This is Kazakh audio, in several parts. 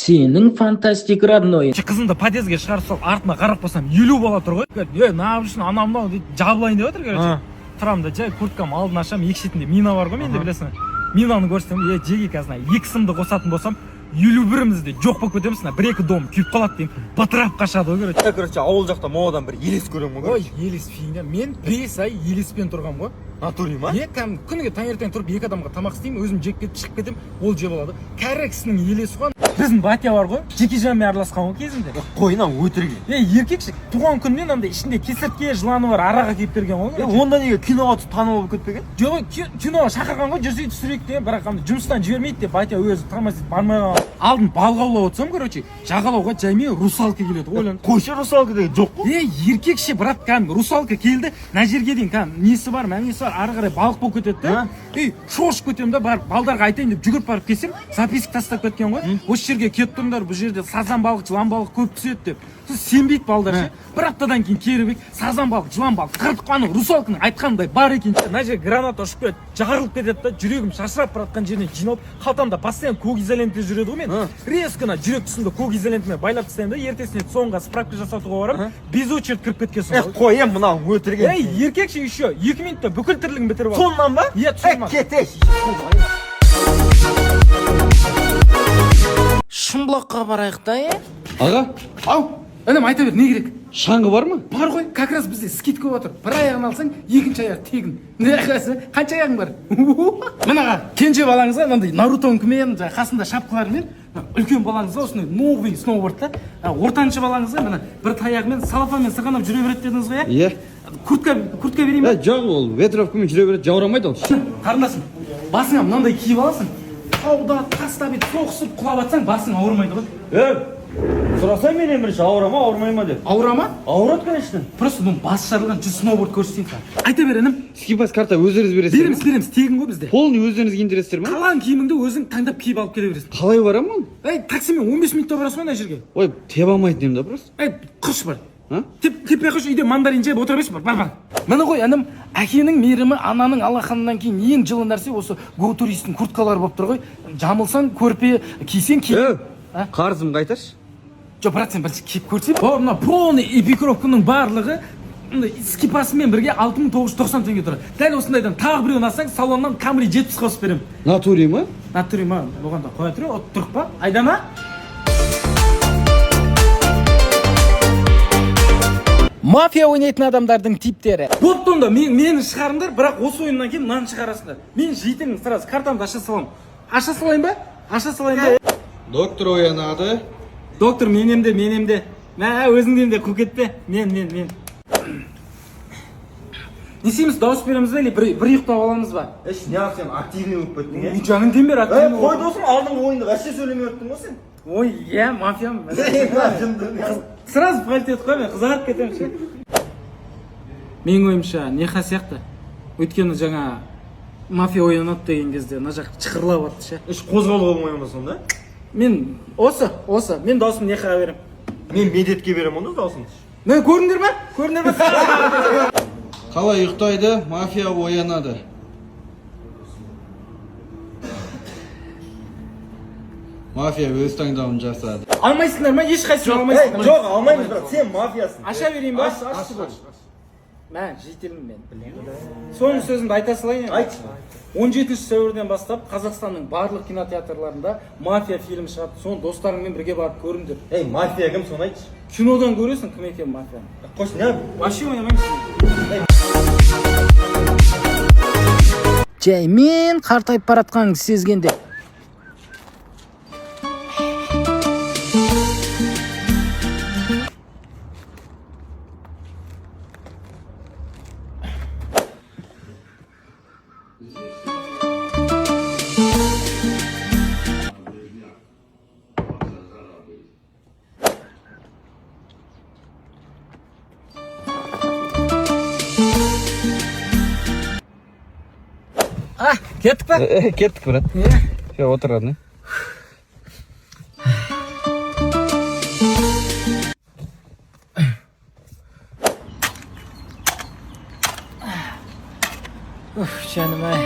Senin fantastik родной. Қызымды подъездге шығарып салып, артыма қарап қойсам 50 бала тұр ғой. Нағып үшін анамнау дейді, жабылайын деп отыр, короче. Тұрамын да, жай курткам алдын ашам, екі шетінде мина бар ғой менде, білесің. Минаны көрсем, жеге қазына 2 сымды қосатын болсам, 51-мізде жоқ болып кетеміз, 1-2 дом күйіп қалады деймін. Бытырап қашады ғой, короче, ауыл жақта моадан бір елес көремін ғой. Ой, елес фигня. Мен 5 ай елеспен тұрғам ғой. Натури ма? Күніге таңертең тұрып 2 адамға тамақ істеймін, өзім жеп кетіп шығып кетем, ол жеп алады. Кәрі кісінің елесі ғой. Біздің батя бар ғой, Жекежанмен араласқан ғой кезінде. Қойынан өтірге. Еркекші, туған күннен андай ішінде кесіртке, жыланы бар араға кеп берген ғой. Онда неге киноға түсіп танылып кетпеген? Жоқ, киноға шақырған ғой, жүрсей түсірейік деген, бірақ жұмыстан жібермейді деп батя өзі трамвайсыз бармай қалған. Алдын балық аулап отырсам, короче, жағалауға жаймен русалка келеді. Ойлан. Қойшы русалка деген жоқ қой. Еркекші, брат, кәдімгі русалка келді. Мына жерге дейін кәдімгі несі бар, мәнесі бар, ары қарай балық болып кетеді де. Шошып кетемін да, барып балдарға айтайын деп жүгіріп барып келсем, записок тастап кеткен ғой. Осы жерге кетіп тұрыңдар, бұл жерде сазан балық, жылан балық көп түседі деп. Сенбейді балдар ше. Бір аптадан кейін керібек сазан балық, жылан балық, қыртқаның русалканың айтқандай бар екен. Мына жерге граната ұшып кетеді, жарылып кетеді да, жүрегім шашырап баратқан жерінен жиналып, қалтамда постоянно көк изолентте жүреді ғой мен. Резкіна жүрек тұсында көк изолентімен байлап тастаймын да, ертесіне соңға справка жасатуға барамын. Без очередь кіріп кеткенсің ғой. Қой, мынау өтірген. Еркекші еще 2 минутта бүкіл тірлігін бітіріп алды. Соннан ба? Соннан. Кетеш. Шымбұлаққа барайық та, Аға, Ау, інім айта бер, не керек? шаңғы бар ма? Бар ғой, как раз бізде скидка отыр. Бір аяғын алсаң, екінші аяқ тегін. Не қасы? Қанша аяғың бар? Мынаға, кенже балаңызға мынандай Нарутонкімен, қасында шапкалармен, үлкен балаңызға осындай новый сноубордта, ортаншы балаңызға мына бір таяғымен салафанмен сырғанап жүре береді дедіңіз ғой, Иә. Куртка берейін ба? Жоқ, ол ветровкамен жүре береді, жаурамайды ол. Қарындасым, басыңа мынандай киіп аласың. Тауда таста бет соғысып құлап атсаң, басың ауырмайды ғой. Сұрасай мен емірші, ауырмай ма деп. Ауыра ма? Ауырады, конечно. Просто бұның басы жарылған 100 сноуборд көрсетейін саған. Айта бер, інім. Скипас карта өздеріңіз бересіздер. Береміз, тегін ғой бізде. Полный өздеріңіз киіндіресіздер ма? Қалған киіміңді өзің таңдап киіп алып келе бересің. Қалай барамын? Таксимен 15 минутта барасың ғой ана жерге. Ой, тебе алмайтын едім да просто. Қыш бар. А? Теппей қыш, үйде мандарин жеп отыра берші, бар. Міне ғой, інім, әкенің мейірімі, ананың алақанынан кейін ең жылы нәрсе осы го туристің курткалары болып тұр ғой. Жамылсаң көрпе, кисең киіп. Қарызым қайтаршы. Жоқ, брат, сен бірінші киіп көрсей. Мына полный эпикровканың барлығы скипасымен бірге 6990 теңге тұрады. Дәл осындайдан тағы біреуін алсаң, салоннан Камри 70 қосып беремін. Натури ма? Натури ма? Оғанда қоя тұр, тұрық па? Айдама? Мафия ойнайтын адамдардың типтері. Бопты онда, мені шығарыңдар, бірақ осы ойыннан кейін мынаны шығарасыңдар. Мен жейтінім сразу картамды аша саламын. Аша салайын ба? Доктор оянады. Доктор, менемде. Мә, өзіңден де қу кетпе. Мен. Не істейміз, дауыс береміз бе, или бір ұйықтап аламыз ба? Неғып сен активный болып кеттің, е? Жаңын бер, активный. Қой досым, алдыңғы ойынды әште сөйлемей өттің ғой сен? Ой, мафиям. Сразу пальтет қой, мен қызарып кетемін ше. Менің ойымша, неха сияқты. Өйткені жаңа мафия ойнанады деген кезде, мына жақ чықырлап атты ше. Қозғалуға болмай ма сонда? Мен осы, мен даусым нехаға берем. Мен медетке берем оны даусын. Мен көріңдер ма? Қалай ұйықтайды, мафия оянады. Мафия өз таңдауын жасады. Алмайсыңдар ма? Ешқайсысы алмайсыңдар ма? Жоқ, алмаймыз, бірақ сен мафиясың. Аша берейін ба? Мә, жетелім мен. Соңғы сөзімді айта салайын. Айт. 17 сәуірден бастап Қазақстанның барлық кинотеатрларында мафия фильмі шығады. Соны достарыңмен бірге барып көріңдер. Мафия кім, соны айтшы. Кинодан көресің кім екен мафия. Қош, не? Вообще ойнамаймын. Жаймен қартайып баратқаныңды сезгенде. Кеттік па? Кеттік, брат. Все, отырады. Canım ay.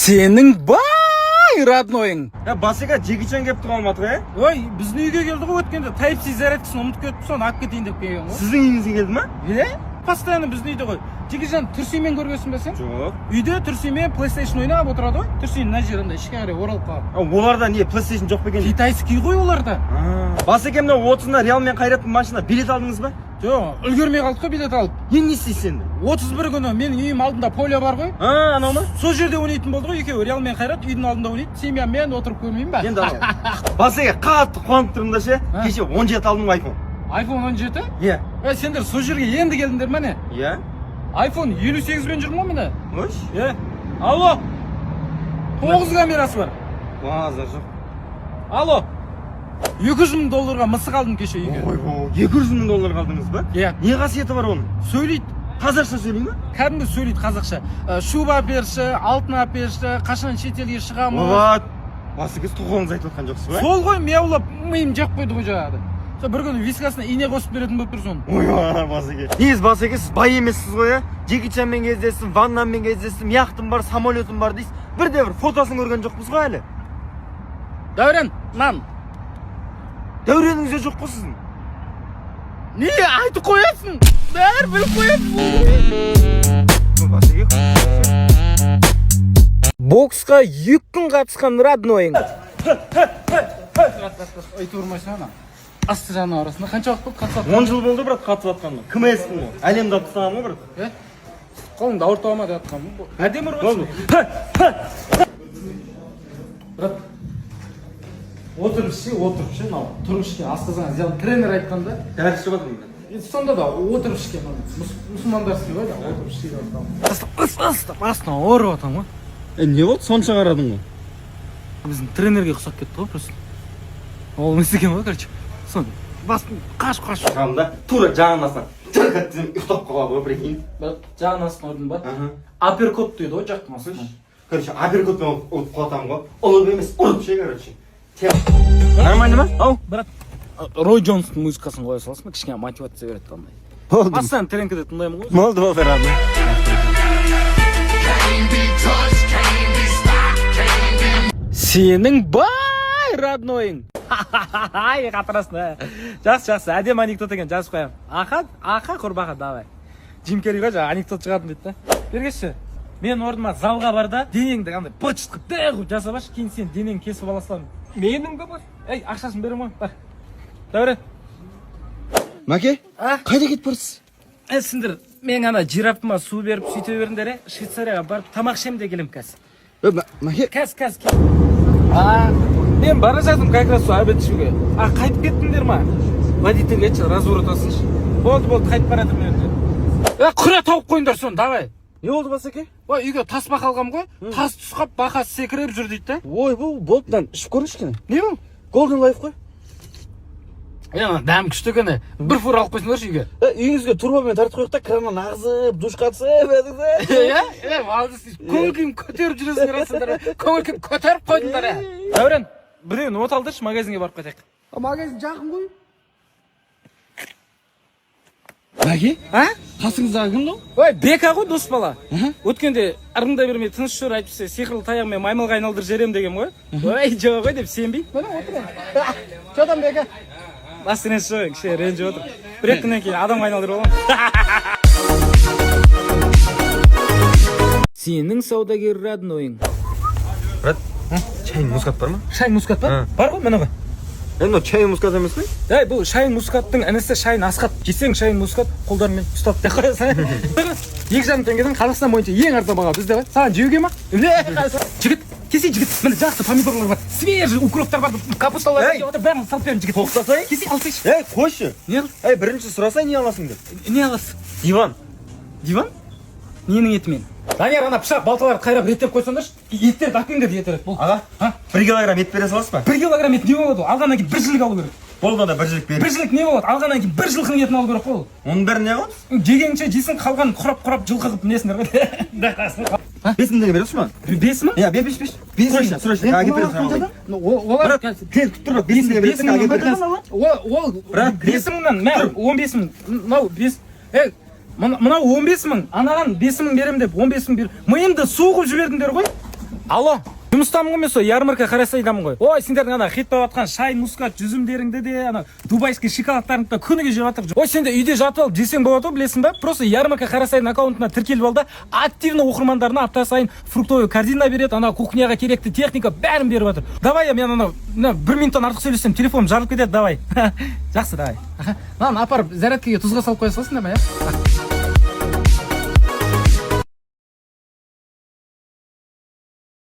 Sening bай родноying. Ya Басега Джекичан келіп тұра алмады ғой? Ой, біздің үйге келді ғой өткенде. Type-C зарядкасын ұмытып кетіп, соны алып кетейін деп келген ғой. Сіздің үйіңізге келді ма? Постоянно біздің үйде ғой. Жекежан Түрсимен көргенсің бе сен? Жоқ. Үйде Түрсимен PlayStation ойнап отырады ғой. Түрсин мына жерінде ішке қарай оралып қалған. Оларда не PlayStation жоқ па екен? Китайский ғой оларда. Басеке мына 30-на Реал мен Қайраттың машина билет алдыңыз ба? Жоқ, үлгермей қалдық қой билет алып. Не істейсіз енді? 31 күні менің үйім алдында поле бар ғой. Анау ма? Сол жерде ойнайтын болды ғой екеуі. Реал мен Қайрат үйдің алдында ойнайды. Семьямен отырып көрмеймін ба? Енді Басеке қатты қуанып тұрмын да ше. Кеше 17 алдым iPhone. iPhone 17? Иә. Сендер сол жерге енді келдіңдер ма не? Иә. iPhone 58 мен жүрмін ғой міне. Өш? Алло. 9 камерасы бар. Маза жоқ. Алло. $200,000 мысық алдым кеше үйге. Ойбой, $200,000 алдыңыз ба? Иә. Не қасиеті бар оның? Сөйлейді. Қазақша сөйлей ме? Кәдімгі сөйлейді қазақша. Шуба берші, алтын әперші, қашан шетелге шығамыз. Вот. Басекес тоқуыңыз айтып отқан жоқсыз ба? Сол ғой мияулап миым жеп қойды ғой жаңағыда. Сол бір күні вискасына ине қосып беретін болып тұр соны. Ой, Басеке. Негізі Басеке сіз бай емессіз ғой, а? Джекичанмен кездестім, Ван Даммен кездестім, яхтым бар, самолетім бар дейсіз. Бірде бір фотосын көрген жоқпыз ғой әлі. Дәурен, нан. Дәуреніңізде жоқ қой сіздің. Не айтып қоясың? Бәрі біліп қоясың. Басеке. Боксқа 2 күн қатысқан родноying. Айтып ұрмайсың ана. Асты жаны арасында қанша уақыт болды қатысып? 10 жыл болды брат қатысып жатқаныма. Кім емеспін ғой? Әлемді алып тастағанмын ғой брат. Қолыңды ауыртып алма деп жатқанмын. Әдемі ұрғансың. Брат. Отырып ше, мынау. Тұрып ішке асқазан зиян тренер айтқанда. Дәріс шығып жатырмын брат. Сонда да отырып ішке мұсылмандар істей ғой да, отырып ішке жатқанмын. Астына ауырып жатамын ғой. Не болды? Сонша қарадың ғой. Біздің тренерге ұқсап кетті ғой просто. Ол емес екен ғой, короче. Сон басын қаш. Шамда тура жағанасынан жырғат десем ұйықтап қалады ғой, прикинь. Жағын астына ұрдың ба? Апперкот дейді ғой жақтың астына. Короче, апперкотпен ұрып құлатамын ғой. Ұлып емес, ұрып ше, короче. Нормально ма? Ау, брат. Рой Джонстың музыкасын қоя саласың ба? Кішкене мотивация береді андай. болды. Постоянно тренкіде тыңдаймын ғой. Болды, родной. Сенің бай родноying. Ай, қатырасың. Жақсы, әдем анекдот екен, жазып қоямын. Аха, құрбаға, давай. Джим Керри ғой жаңа анекдот шығатын дейді да. Бергеші, мен орныма залға бар да, денеңді қандай бычт қып дәғып жасап аш, кейін сен денең кесіп аласың. Менің бе бар? Ей, ақшасын берем ғой, бар. Дәурен. Мәке? Қайда кетіп барсыз? Сендер, мен ана жирафыма су беріп сөйте беріңдер, Швейцарияға барып тамақ ішемін де келем қазір. Мәке? Кәз. Мен бара жатырмын как раз обед ішуге. Қайтып кеттіңдер ма? Водитель етші, разворот алсыншы. Болды, қайтып бара жатырмын мен. Құра тауып қойыңдар соны, давай. Не болды Басеке? Ой, үйге тас бақалғам ғой. Тас түсқап, бақасы секіріп жүр дейді да. Ой, бұл болыптан ішіп көріңші кені. Не бұл? Golden Life қой. Дәм күшті екен. Бір фур алып қойсыңдаршы үйге. Үйіңізге турбамен тартып қойық та, краннан ағызып, душ қатысып, Көңіл күйім көтеріп жүресіңдер асыңдар. Көңіл күйім көтеріп қойдыңдар. Дәурен, біреуін от алдыршы, магазинге барып қайтайық. Магазин жақын ғой. Мәке? Қасыңыздағы кім ол? Ой, Бека ғой, дос бала. Өткенде ырыңдай бермей тыныш жүр, айтыпсы, сиқырлы таяғымен маймылға айналдыр жерем деген ғой. Ой, жоқ ғой деп сенбей. Міне отыр. Что Бека? Бастырен шой, кіші ренжі отыр. Бір күннен кейін адамға айналдырып аламын. Сенің саудагер родноying. Брат, чай мускат бар ма? Шай мускат па? Бар ғой, міне ғой. Енді чай мускат емес пе? Бұл шайын мускаттың інісі шайын асқат. Жесең шайын мускат қолдарымен ұстап деп қоясың. 2,5 теңгеден Қазақстан бойынша ең арзан баға бізде бар. Саған жеуге ма? Жігіт, кесе жігіт. Міне жақсы помидорлар бар. Свежий укроптар бар. Капусталар бар. Бәрін салып беремін жігіт. Тоқтасай. Кесе алсайшы. Қойшы. Не қыл? Бірінші сұрасай не аласың деп. Не аласың? Диван. Диван? Ненің етімен? Данияр, ана пышақ балталарды қайрап реттеп қойсаңдаршы. Еттерді әкеңдер етірек бұл. Аға, 1 килограмм ет бере саласыз ба? 1 килограмм ет не болады? Алғаннан кейін 1 жылық алу керек. Болды да 1 жылық бер. 1 жылық не болады? Алғаннан кейін 1 жылқының етін алу керек қой. Оның бәрі не қылады? Жегенше жесің, қалған құрап жылқы қылып несіңдер ғой. 5 мың теңге бересіз ма? 5 мың? Иә, беш. Срочно. Қазір кетіп бересіз. Олар Брат, клиент күтіп тұр, 5 мың теңге бересіз, қазір кетіп бересіз. ол Брат, 5 мыңнан мә 15 мың. Мынау 5 мынау 15 мың. Анаған 5 мың берем деп 15 мың бер. Миымды суғып жібердіңдер ғой. Алло. Жұмыстамын емес ой, ярмарка қарасайдамын ғой. Ой, сендердің ана хитпап жатқан шай, мускат, жүзімдеріңді де, ана дубайский шоколадтарыңды да күніге жеп жатыр. Ой, сен де үйде жатып алып жесең болады ғой, білесің ба? Просто ярмарка қарасайдың аккаунтына тіркеліп ал да, активно оқырмандарына апта сайын фруктовый корзина береді, ана кухняға керекті техника бәрін беріп жатыр. Давай, мен ана 1 минуттан артық сөйлесем, телефоным жарылып кетеді, давай. Жақсы, давай. Мынаны апарып зарядкаға тұзға салып қоя саласың да ма, иә?